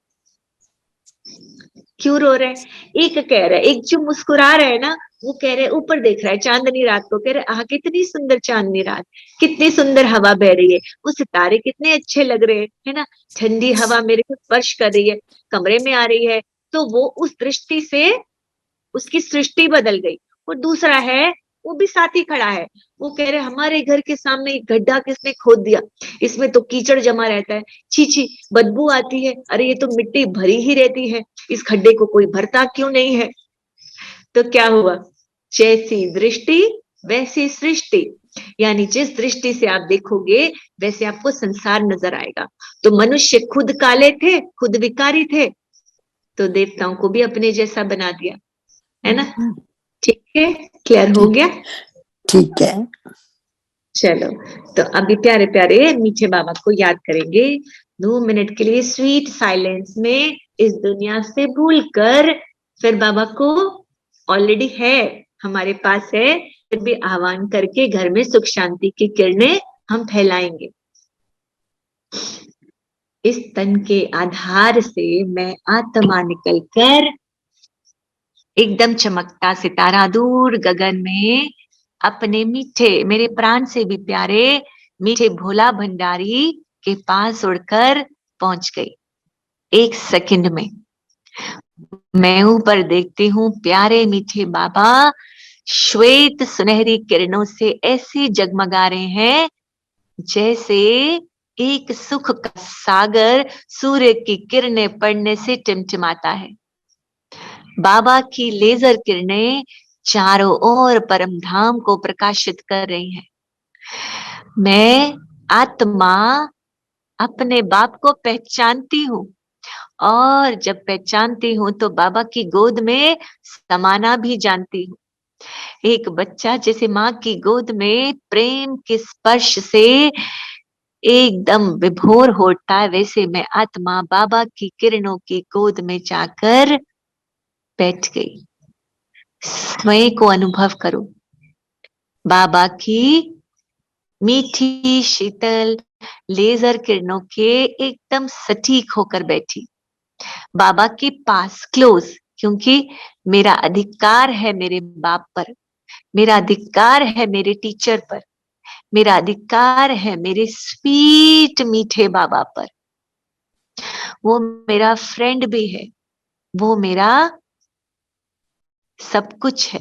B: क्यों रो रहा है? एक कह रहा है, एक जो मुस्कुरा रहा है ना, वो कह रहे ऊपर देख रहा है चांदनी रात को, कह रहे आह कितनी सुंदर चांदनी रात, कितनी सुंदर हवा बह रही है, वो सितारे कितने अच्छे लग रहे हैं, है ना, ठंडी हवा मेरे को स्पर्श कर रही है, कमरे में आ रही है। तो वो उस दृष्टि से उसकी सृष्टि बदल गई। और दूसरा है, वो भी साथ ही खड़ा है, वो कह रहे हमारे घर के सामने एक गड्ढा किसने खोद दिया, इसमें तो कीचड़ जमा रहता है, छी छी बदबू आती है, अरे ये तो मिट्टी भरी ही रहती है, इस खड्डे को कोई भरता क्यों नहीं है। तो क्या हुआ, जैसी दृष्टि वैसी सृष्टि, यानी जिस दृष्टि से आप देखोगे वैसे आपको संसार नजर आएगा। तो मनुष्य खुद काले थे, खुद विकारी थे, तो देवताओं को भी अपने जैसा बना दिया, है ना। ठीक है, क्लियर हो गया।
C: ठीक है।
B: चलो, तो अभी प्यारे प्यारे मीठे बाबा को याद करेंगे 2 मिनट के लिए स्वीट साइलेंस में, इस दुनिया से भूलकर। फिर बाबा को ऑलरेडी है, हमारे पास है, फिर भी आह्वान करके घर में सुख शांति की किरणें हम फैलाएंगे। इस तन के आधार से मैं आत्मा निकलकर एकदम चमकता सितारा दूर गगन में अपने मीठे, मेरे प्राण से भी प्यारे मीठे भोला भंडारी के पास उड़कर पहुंच गई। 1 सेकंड में मैं ऊपर देखती हूँ, प्यारे मीठे बाबा श्वेत सुनहरी किरणों से ऐसे जगमगा रहे हैं जैसे एक सुख का सागर सूर्य की किरणें पड़ने से टिमटिमाता है। बाबा की लेजर किरणें चारों ओर परम धाम को प्रकाशित कर रही हैं। मैं आत्मा अपने बाप को पहचानती हूँ, और जब पहचानती हूँ तो बाबा की गोद में समाना भी जानती हूँ। एक बच्चा जैसे माँ की गोद में प्रेम के स्पर्श से एकदम विभोर होता है, वैसे मैं आत्मा बाबा की किरणों की गोद में जाकर बैठ गई। स्वयं को अनुभव करो, बाबा की मीठी शीतल लेजर किरणों के एकदम सटीक होकर बैठी, बाबा के पास क्लोज, क्योंकि मेरा अधिकार है मेरे बाप पर, मेरा अधिकार है मेरे टीचर पर, मेरा अधिकार है मेरे स्वीट मीठे बाबा पर। वो मेरा फ्रेंड भी है, वो मेरा सब कुछ है।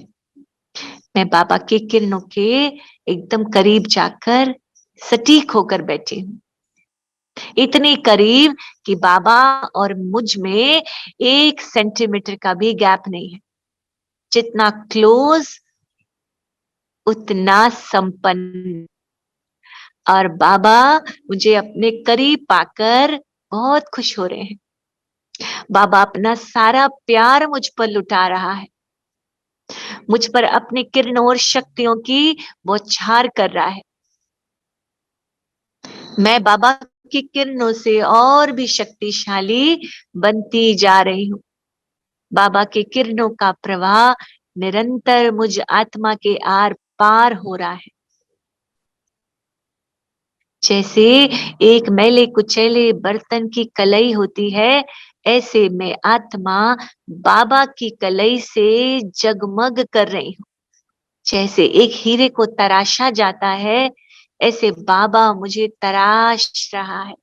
B: मैं बाबा के किरणों के एकदम करीब जाकर सटीक होकर बैठी हूँ, इतनी करीब कि बाबा और मुझ में 1 सेंटीमीटर का भी गैप नहीं है। जितना क्लोज उतना संपन्न। और बाबा मुझे अपने करीब पाकर बहुत खुश हो रहे हैं। बाबा अपना सारा प्यार मुझ पर लुटा रहा है, मुझ पर अपनी किरणों और शक्तियों की बौछार कर रहा है। मैं बाबा की किरणों से और भी शक्तिशाली बनती जा रही हूँ। बाबा की किरणों का प्रवाह निरंतर मुझ आत्मा के आर पार हो रहा है। जैसे एक मैले कुचैले बर्तन की कलई होती है, ऐसे मैं आत्मा बाबा की कलई से जगमग कर रही हूँ। जैसे एक हीरे को तराशा जाता है, ऐसे बाबा मुझे तराश रहा है,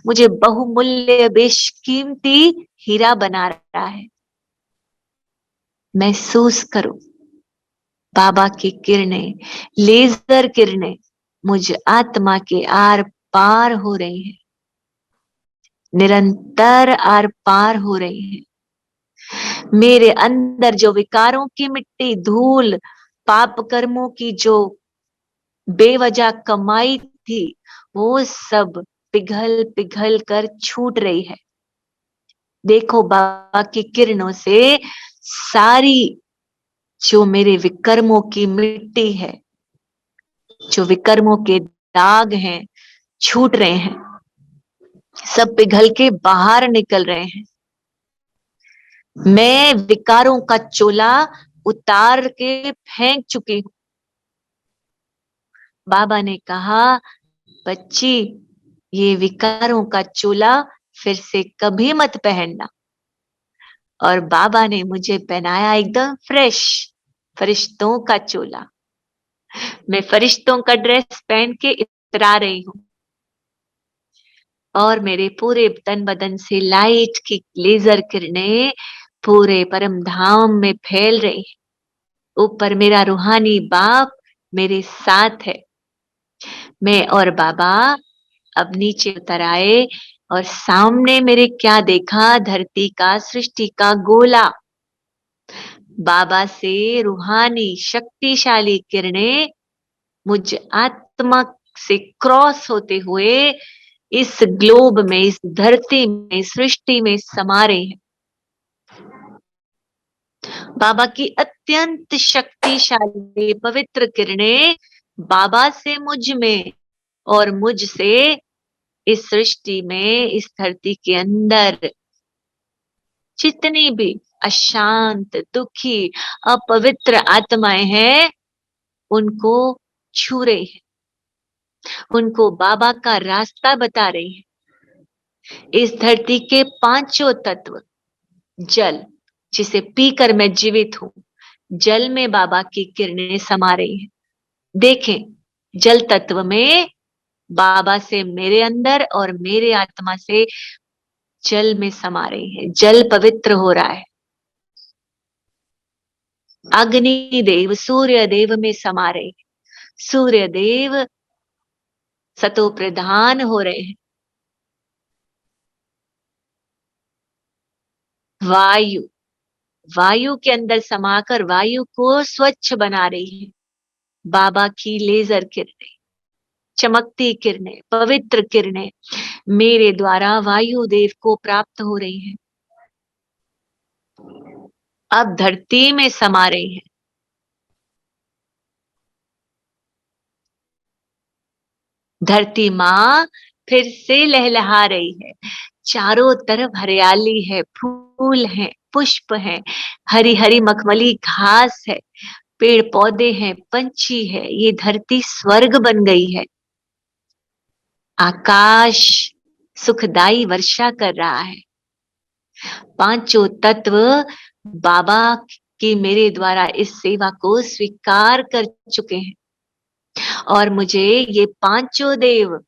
B: मुझे बहुमूल्य बेशकीमती हीरा बना रहा है। महसूस करो, बाबा की किरणें, लेजर किरणें मुझ आत्मा के आर पार हो रही हैं, निरंतर आर पार हो रही हैं। मेरे अंदर जो विकारों की मिट्टी, धूल, पाप कर्मों की जो बेवजह कमाई थी, वो सब पिघल पिघल कर छूट रही है। देखो, बाबा की किरणों से सारी जो मेरे विकर्मों की मिट्टी है, जो विकर्मों के दाग हैं, छूट रहे हैं, सब पिघल के बाहर निकल रहे हैं। मैं विकारों का चोला उतार के फेंक चुकी हूं। बाबा ने कहा, बच्ची, ये विकारों का चोला फिर से कभी मत पहनना। और बाबा ने मुझे पहनाया एकदम फ्रेश फरिश्तों का चोला। मैं फरिश्तों का ड्रेस पहन के इतरा रही हूँ और मेरे पूरे तन बदन से लाइट की लेजर किरणें पूरे परम धाम में फैल रही हैं। ऊपर मेरा रूहानी बाप मेरे साथ है। मैं और बाबा अब नीचे उतर आए और सामने मेरे क्या देखा, धरती का, सृष्टि का गोला। बाबा से रूहानी शक्तिशाली किरणें मुझ आत्मा से क्रॉस होते हुए इस ग्लोब में, इस धरती में, सृष्टि में समा रहे हैं। बाबा की अत्यंत शक्तिशाली पवित्र किरणें बाबा से मुझ में और मुझ से इस सृष्टि में, इस धरती के अंदर जितनी भी अशांत, दुखी, अपवित्र आत्माएं हैं, उनको छू रही है, उनको बाबा का रास्ता बता रही है। इस धरती के पांचों तत्व, जल जिसे पीकर मैं जीवित हूं, जल में बाबा की किरणें समा रही हैं। देखें, जल तत्व में बाबा से मेरे अंदर और मेरे आत्मा से जल में समा रही है। जल पवित्र हो रहा है। अग्नि देव सूर्य देव में समा रहे हैं। सूर्य देव सतो प्रधान हो रहे हैं। वायु, वायु के अंदर समाकर वायु को स्वच्छ बना रही है बाबा की लेजर किरणें, चमकती किरणें, पवित्र किरणें मेरे द्वारा वायु देव को प्राप्त हो रही हैं। अब धरती में समा रही हैं। धरती माँ फिर से लहलहा रही है। चारों तरफ हरियाली है, फूल हैं, पुष्प हैं, हरी हरी मखमली घास है, पेड़ पौधे हैं, पंछी है। ये धरती स्वर्ग बन गई है। आकाश सुखदाई वर्षा कर रहा है। पांचों तत्व बाबा की मेरे द्वारा इस सेवा को स्वीकार कर चुके हैं और मुझे ये पांचों देव,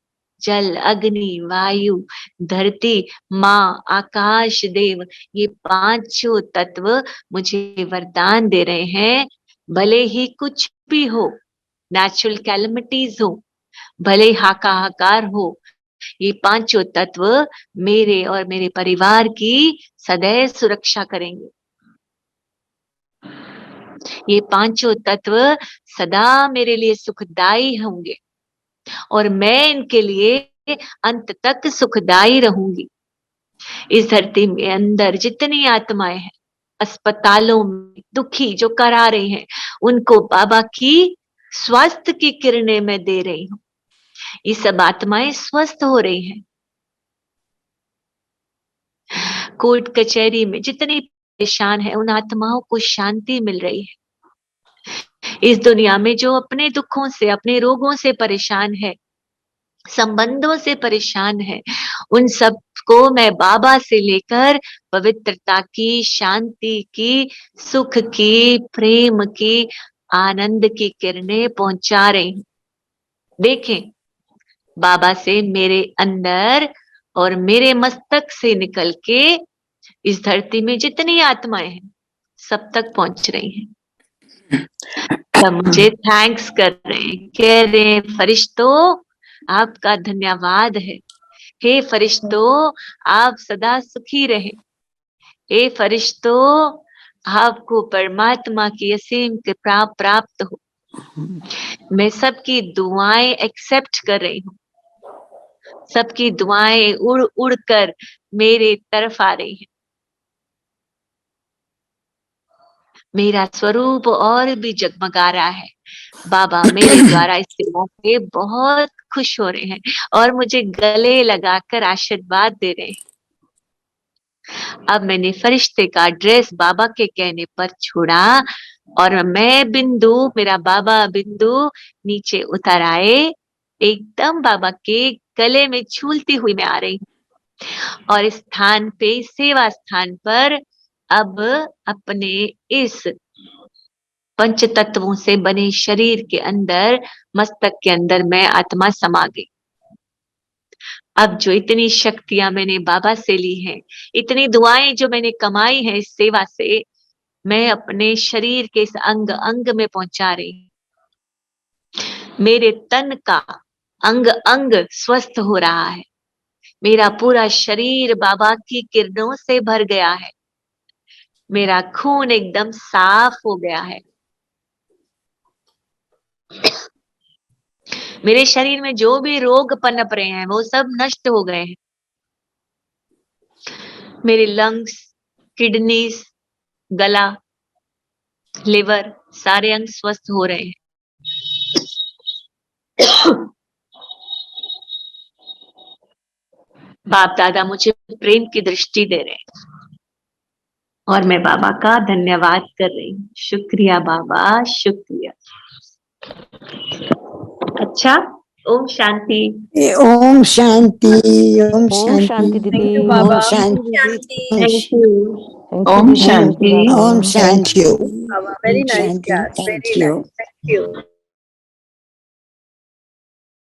B: जल, अग्नि, वायु, धरती, माँ, आकाश देव, ये पांचों तत्व मुझे वरदान दे रहे हैं। भले ही कुछ भी हो, नेचुरल कैलमिटीज हो, भले हाहाकार हो, ये पांचों तत्व मेरे और मेरे परिवार की सदैव सुरक्षा करेंगे। ये पांचों तत्व सदा मेरे लिए सुखदाई होंगे और मैं इनके लिए अंत तक सुखदाई रहूंगी। इस धरती में अंदर जितनी आत्माएं हैं, अस्पतालों में दुखी जो करा रहे हैं, उनको बाबा की स्वास्थ्य की किरणें मैं दे रही हूँ। ये सब आत्माएं स्वस्थ हो रही हैं। कोर्ट कचहरी में जितनी परेशान है, उन आत्माओं को शांति मिल रही है। इस दुनिया में जो अपने दुखों से, अपने रोगों से परेशान है, संबंधों से परेशान है, उन सब को मैं बाबा से लेकर पवित्रता की, शांति की, सुख की, प्रेम की, आनंद की किरणें पहुंचा रही हूं। देखें, बाबा से मेरे अंदर और मेरे मस्तक से निकल के इस धरती में जितनी आत्माएं हैं सब तक पहुंच रही हैं। सब मुझे थैंक्स कर रहे हैं, कह रहे हैं फरिश्तों आपका धन्यवाद है। हे फरिश्तों आप सदा सुखी रहे। हे फरिश्तों आपको परमात्मा की असीम कृपा प्राप्त हो। मैं सबकी दुआएं एक्सेप्ट कर रही हूँ। सबकी दुआएं उड़ उड़ कर मेरे तरफ आ रही हैं। मेरा स्वरूप और भी जगमगा रहा है। बाबा मेरे द्वारा इस सेवा से बहुत खुश हो रहे हैं और मुझे गले लगाकर आशीर्वाद दे रहे हैं। अब मैंने फरिश्ते का ड्रेस बाबा के कहने पर छोड़ा और मैं बिंदु, मेरा बाबा बिंदु नीचे उतर आए। एकदम बाबा के गले में झूलती हुई मैं आ रही हूँ और इस स्थान पे, सेवा स्थान पर अब अपने इस पंच तत्वों से बने शरीर के अंदर, मस्तक के अंदर मैं आत्मा समा गई। अब जो इतनी शक्तियां मैंने बाबा से ली हैं, इतनी दुआएं जो मैंने कमाई हैं इस सेवा से, मैं अपने शरीर के इस अंग अंग में पहुंचा रही हूं। मेरे तन का अंग अंग स्वस्थ हो रहा है। मेरा पूरा शरीर बाबा की किरणों से भर गया है। मेरा खून एकदम साफ हो गया है। मेरे शरीर में जो भी रोग पनप रहे हैं वो सब नष्ट हो गए हैं। मेरे लंग्स, किडनीज, गला, लिवर, सारे अंग स्वस्थ हो रहे हैं। बाप दादा मुझे प्रेम की दृष्टि दे रहे हैं और मैं बाबा का धन्यवाद कर रही हूँ। शुक्रिया बाबा, शुक्रिया। अच्छा, ओम शांति।
C: ओम शांति, ओम
G: ओम
C: शांति,
G: शांति दीदी।
C: Om Shanti,
B: thank you. Om Shanti.
C: Om Shanti,
D: Very nice,
C: Shanti,
D: yeah,
C: thank
D: very
C: you.
D: nice. Thank you.